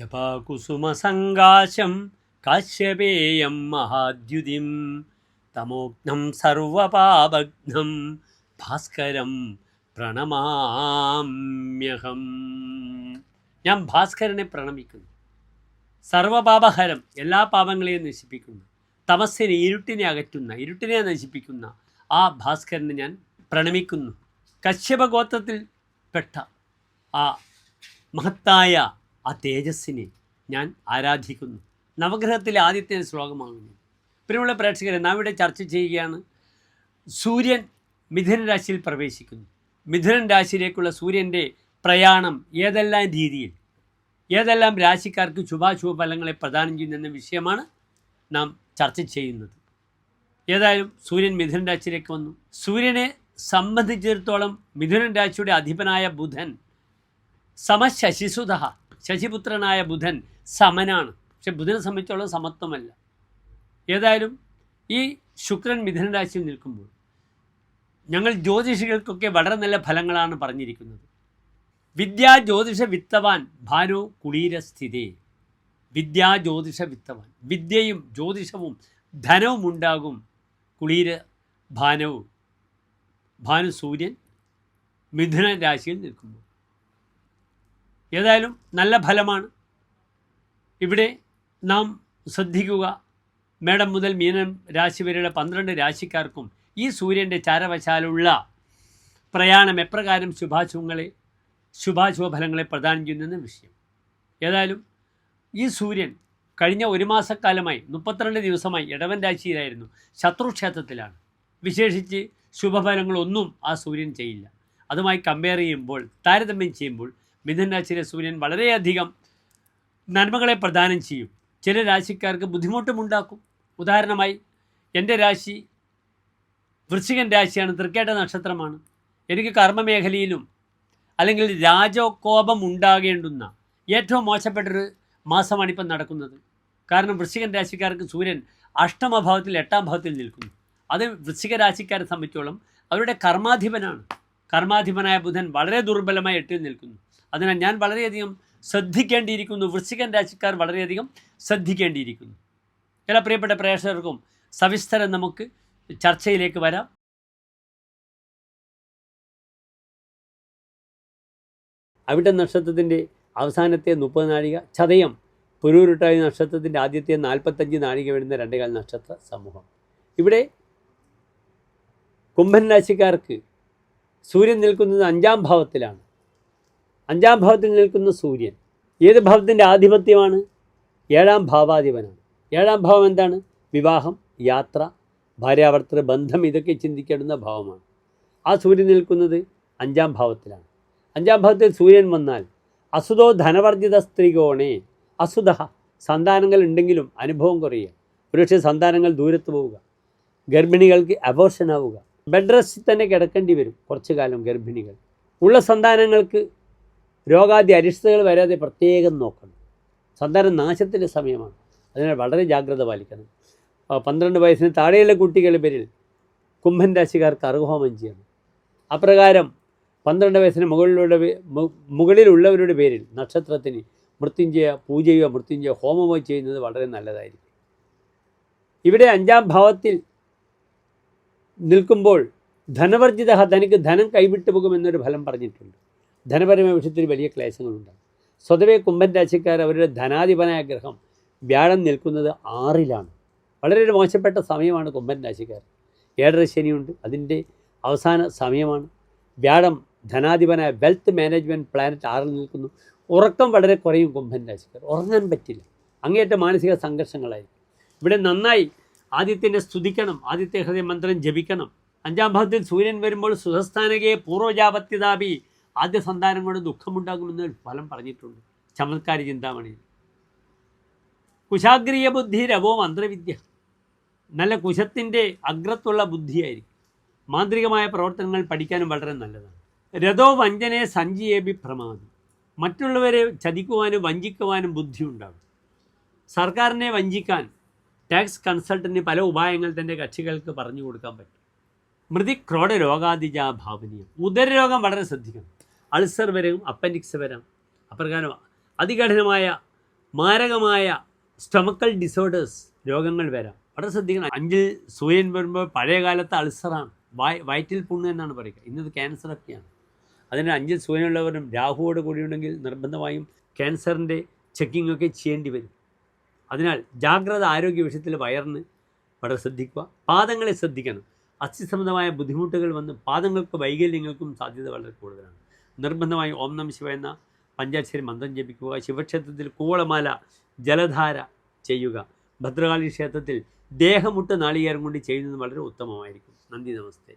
ജപാകുസുമസങ്കാശം കാശ്യപേയം മഹാദ്യുതിം തമോഘ്നം സർവപാപഘ്നം ഭാസ്കരം പ്രണമാമ്യഹം. ഞാൻ ഭാസ്കരനെ പ്രണമിക്കുന്നു. സർവപാപഹരം, എല്ലാ പാപങ്ങളെയും നശിപ്പിക്കുന്ന, തമസ്സിനെ, ഇരുട്ടിനെ അകറ്റുന്ന, ഇരുട്ടിനെ നശിപ്പിക്കുന്ന ആ ഭാസ്കരനെ ഞാൻ പ്രണമിക്കുന്നു. കശ്യപഗോത്രത്തിൽ പെട്ട ആ മഹത്തായ ആ തേജസ്സിനെ ഞാൻ ആരാധിക്കുന്നു. നവഗ്രഹത്തിലെ ആദ്യത്തെ ശ്ലോകമാകുന്നു. പ്രിയമുള്ള പ്രേക്ഷകരെ, നാം ഇവിടെ ചർച്ച ചെയ്യുകയാണ്. സൂര്യൻ മിഥുന രാശിയിൽ പ്രവേശിക്കുന്നു. മിഥുനൻ രാശിയിലേക്കുള്ള സൂര്യൻ്റെ പ്രയാണം ഏതെല്ലാം രീതിയിൽ, ഏതെല്ലാം രാശിക്കാർക്ക് ശുഭാശുഭ ഫലങ്ങളെ പ്രദാനം ചെയ്യുന്ന വിഷയമാണ് നാം ചർച്ച ചെയ്യുന്നത്. ഏതായാലും സൂര്യൻ മിഥുന രാശിയിലേക്ക് വന്നു. സൂര്യനെ സംബന്ധിച്ചിടത്തോളം മിഥുനൻ രാശിയുടെ അധിപനായ ബുധൻ സമശശിസുത, ശശിപുത്രനായ ബുധൻ സമനാണ്. പക്ഷെ ബുധനെ സംബന്ധിച്ചോളം സമത്വമല്ല. ഏതായാലും ഈ ശുക്രൻ മിഥുന രാശിയിൽ നിൽക്കുമ്പോൾ ഞങ്ങൾ ജ്യോതിഷികൾക്കൊക്കെ വളരെ നല്ല ഫലങ്ങളാണ് പറഞ്ഞിരിക്കുന്നത്. വിദ്യാ ജ്യോതിഷ വിത്തവാൻ ഭാനു കുളീരസ്ഥിതേ. വിദ്യാ ജ്യോതിഷ വിത്തവാൻ, വിദ്യയും ജ്യോതിഷവും ധനവും ഉണ്ടാകും. കുളീര ഭാനവും, ഭാനു സൂര്യൻ മിഥുന രാശിയിൽ നിൽക്കുമ്പോൾ ഏതായാലും നല്ല ഫലമാണ്. ഇവിടെ നാം ശ്രദ്ധിക്കുക, മേടം മുതൽ മീനം രാശി വരെയുള്ള 12 രാശിക്കാർക്കും ഈ സൂര്യൻ്റെ ചാരവശാലുള്ള പ്രയാണം എപ്രകാരം ശുഭാശുഭ ഫലങ്ങളെ പ്രദാനം ചെയ്യുന്ന വിഷയം. ഏതായാലും ഈ സൂര്യൻ കഴിഞ്ഞ 1 മാസക്കാലമായി 32 ദിവസമായി ഇടവൻ രാശിയിലായിരുന്നു, ശത്രുക്ഷേത്രത്തിലാണ്. വിശേഷിച്ച് ശുഭഫലങ്ങളൊന്നും ആ സൂര്യൻ ചെയ്യില്ല. അതുമായി കമ്പയർ ചെയ്യുമ്പോൾ, താരതമ്യം ചെയ്യുമ്പോൾ മിഥുന രാശിയിലെ സൂര്യൻ വളരെയധികം നന്മകളെ പ്രദാനം ചെയ്യും. ചില രാശിക്കാർക്ക് ബുദ്ധിമുട്ടുമുണ്ടാക്കും. ഉദാഹരണമായി എൻ്റെ രാശി വൃശ്ചികൻ രാശിയാണ്, തൃക്കേട്ട നക്ഷത്രമാണ്. എനിക്ക് കർമ്മമേഖലയിലും അല്ലെങ്കിൽ രാജകോപം ഉണ്ടാകേണ്ടുന്ന ഏറ്റവും മോശപ്പെട്ടൊരു മാസമാണ് ഇപ്പം നടക്കുന്നത്. കാരണം വൃശ്ചികൻ രാശിക്കാർക്ക് സൂര്യൻ അഷ്ടമഭാവത്തിൽ 8ാം ഭാവത്തിൽ നിൽക്കുന്നു. അത് വൃശ്ചിക രാശിക്കാരെ സംബന്ധിച്ചോളം അവരുടെ കർമാധിപനാണ്. കർമാധിപനായ ബുധൻ വളരെ ദുർബലമായി 8ൽ നിൽക്കുന്നു. അതിനാൽ ഞാൻ വളരെയധികം ശ്രദ്ധിക്കേണ്ടിയിരിക്കുന്നു. വൃശ്ചികൻ രാശിക്കാർ വളരെയധികം ശ്രദ്ധിക്കേണ്ടിയിരിക്കുന്നു. എല്ലാ പ്രിയപ്പെട്ട പ്രേക്ഷകർക്കും സവിസ്തരം നമുക്ക് ചർച്ചയിലേക്ക് വരാം. അവിട്ട നക്ഷത്രത്തിൻ്റെ അവസാനത്തെ 30 നാഴിക, ചതയം പുരൂരുട്ടാതി നക്ഷത്രത്തിൻ്റെ ആദ്യത്തെ 45 നാഴിക വരുന്ന 2 നക്ഷത്ര സമൂഹം. ഇവിടെ കുംഭൻ രാശിക്കാർക്ക് സൂര്യൻ നിൽക്കുന്നത് 5ാം ഭാവത്തിലാണ്. 5ാം ഭാവത്തിൽ നിൽക്കുന്ന സൂര്യൻ ഏത് ഭാവത്തിൻ്റെ ആധിപത്യമാണ്? 7ാം ഭാവാധിപനാണ്. 7ാം ഭാവം എന്താണ്? വിവാഹം, യാത്ര, ഭാര്യാഭർത്തൃ ബന്ധം, ഇതൊക്കെ ചിന്തിക്കേണ്ടുന്ന ഭാവമാണ്. ആ സൂര്യൻ നിൽക്കുന്നത് 5ാം ഭാവത്തിലാണ്. 5ാം ഭാവത്തിൽ സൂര്യൻ വന്നാൽ അസുതോ ധനവർജിത സ്ത്രീകോണേ അസുത, സന്താനങ്ങൾ ഉണ്ടെങ്കിലും അനുഭവം കുറയുക, ഒരുപക്ഷെ സന്താനങ്ങൾ ദൂരത്ത് പോവുക, ഗർഭിണികൾക്ക് അബോർഷൻ ആവുക, ബെഡ് റെസ്റ്റിൽ തന്നെ കിടക്കേണ്ടി വരും കുറച്ചു കാലം ഗർഭിണികൾ. ഉള്ള സന്താനങ്ങൾക്ക് രോഗാദി അരിഷ്ടതകൾ വരാതെ പ്രത്യേകം നോക്കണം. സന്താന നാശത്തിൻ്റെ സമയമാണ്. അതിനാൽ വളരെ ജാഗ്രത പാലിക്കണം. 12 വയസ്സിന് താഴെയുള്ള കുട്ടികളുടെ പേരിൽ കുംഭൻ രാശിക്കാർക്ക് അർഹോമം ചെയ്യണം. അപ്രകാരം 12 വയസ്സിന് മുകളിലുള്ളവരുടെ പേരിൽ നക്ഷത്രത്തിന് മൃത്യുഞ്ജയ പൂജയോ മൃത്യുഞ്ജയ ഹോമമോ ചെയ്യുന്നത് വളരെ നല്ലതായിരിക്കും. ഇവിടെ 5ാം ഭാവത്തിൽ നിൽക്കുമ്പോൾ ധനവർജിത, തനിക്ക് ധനം കൈവിട്ടു പോകുമെന്നൊരു ഫലം പറഞ്ഞിട്ടുണ്ട്. ധനപരമായ വിഷയത്തിൽ വലിയ ക്ലേശങ്ങളുണ്ടാകും. സ്വതവേ കുംഭൻ രാശിക്കാർ അവരുടെ ധനാധിപനായ ഗ്രഹം വ്യാഴം നിൽക്കുന്നത് 6ലാണ്. വളരെ മോശപ്പെട്ട സമയമാണ് കുംഭൻ രാശിക്കാർ. 7ര ശനിയുണ്ട്, അതിൻ്റെ അവസാന സമയമാണ്. വ്യാഴം ധനാധിപനായ വെൽത്ത് മാനേജ്മെൻറ്റ് പ്ലാനറ്റ് 6ൽ നിൽക്കുന്നു. ഉറക്കം വളരെ കുറയും കുംഭൻ രാശിക്കാർ, ഉറങ്ങാൻ പറ്റില്ല. അങ്ങേയറ്റ മാനസിക സംഘർഷങ്ങളായിരിക്കും. ഇവിടെ നന്നായി ആദിത്യനെ സ്തുതിക്കണം, ആദിത്യ ഹൃദയ മന്ത്രം ജപിക്കണം. 5ാം ഭാവത്തിൽ സൂര്യൻ വരുമ്പോൾ സുഖസ്ഥാനകെ പൂർവ്വജാപത്യതാപി, ആദ്യ സന്താനം കൊണ്ട് ദുഃഖമുണ്ടാകുമെന്ന് ഫലം പറഞ്ഞിട്ടുണ്ട് ചമത്കാരി ചിന്താമണിയിൽ. കുശാഗ്രീയ ബുദ്ധി രവോ മന്ത്രവിദ്യ, നല്ല കുശത്തിൻ്റെ അഗ്രത്തുള്ള ബുദ്ധിയായിരിക്കും. മാന്ത്രികമായ പ്രവർത്തനങ്ങൾ പഠിക്കാനും വളരെ നല്ലതാണ്. രഥോ വഞ്ചനയെ സഞ്ചിയേബി പ്രമാദി, മറ്റുള്ളവരെ ചതിക്കുവാനും വഞ്ചിക്കുവാനും ബുദ്ധി ഉണ്ടാകും. സർക്കാരിനെ വഞ്ചിക്കാൻ ടാക്സ് കൺസൾട്ടൻറ്റിന് പല ഉപായങ്ങൾ തൻ്റെ കക്ഷികൾക്ക് പറഞ്ഞു കൊടുക്കാൻ പറ്റും. മൃതിക്രോഡ രോഗാതിജ ഭാവനീയം, ഉദരരോഗം വളരെ ശ്രദ്ധിക്കണം. അൾസർ വരും, അപ്പൻഡിക്സ് വരാം. അപ്രകാരം അതികഠിനമായ മാരകമായ സ്റ്റൊമക്കൽ ഡിസോർഡേഴ്സ് രോഗങ്ങൾ വരാം. വളരെ ശ്രദ്ധിക്കണം. 5 സൂര്യൻ വരുമ്പോൾ പഴയ കാലത്ത് അൾസറാണ്, വയറ്റിൽ പുണ്ണ് എന്നാണ് പറയുക. ഇന്നത് ക്യാൻസറൊക്കെയാണ്. അതിന് 5 സൂര്യനുള്ളവരും രാഹുവോട് കൂടിയുണ്ടെങ്കിൽ നിർബന്ധമായും ക്യാൻസറിൻ്റെ ചെക്കിംഗ് ഒക്കെ ചെയ്യേണ്ടി വരും. അതിനാൽ ജാഗ്രത ആരോഗ്യ വിഷയത്തിൽ വയറിന് വളരെ ശ്രദ്ധിക്കുക. പാദങ്ങളെ ശ്രദ്ധിക്കണം. അസ്ഥിസംബന്ധമായ ബുദ്ധിമുട്ടുകൾ വന്ന് പാദങ്ങൾക്ക് വൈകല്യങ്ങൾക്കും സാധ്യത വളരെ കൂടുതലാണ്. നിർബന്ധമായി ഓം നമഃ ശിവായ എന്ന പഞ്ചാക്ഷരി മന്ത്രം ജപിക്കുക. ശിവക്ഷേത്രത്തിൽ കൂവളമാല ജലധാര ചെയ്യുക. ഭദ്രകാളി ക്ഷേത്രത്തിൽ ദേഹമുട്ട് നാളികേരം കൊണ്ട് ചെയ്യുന്നത് വളരെ ഉത്തമമായിരിക്കും. നന്ദി, നമസ്തേ.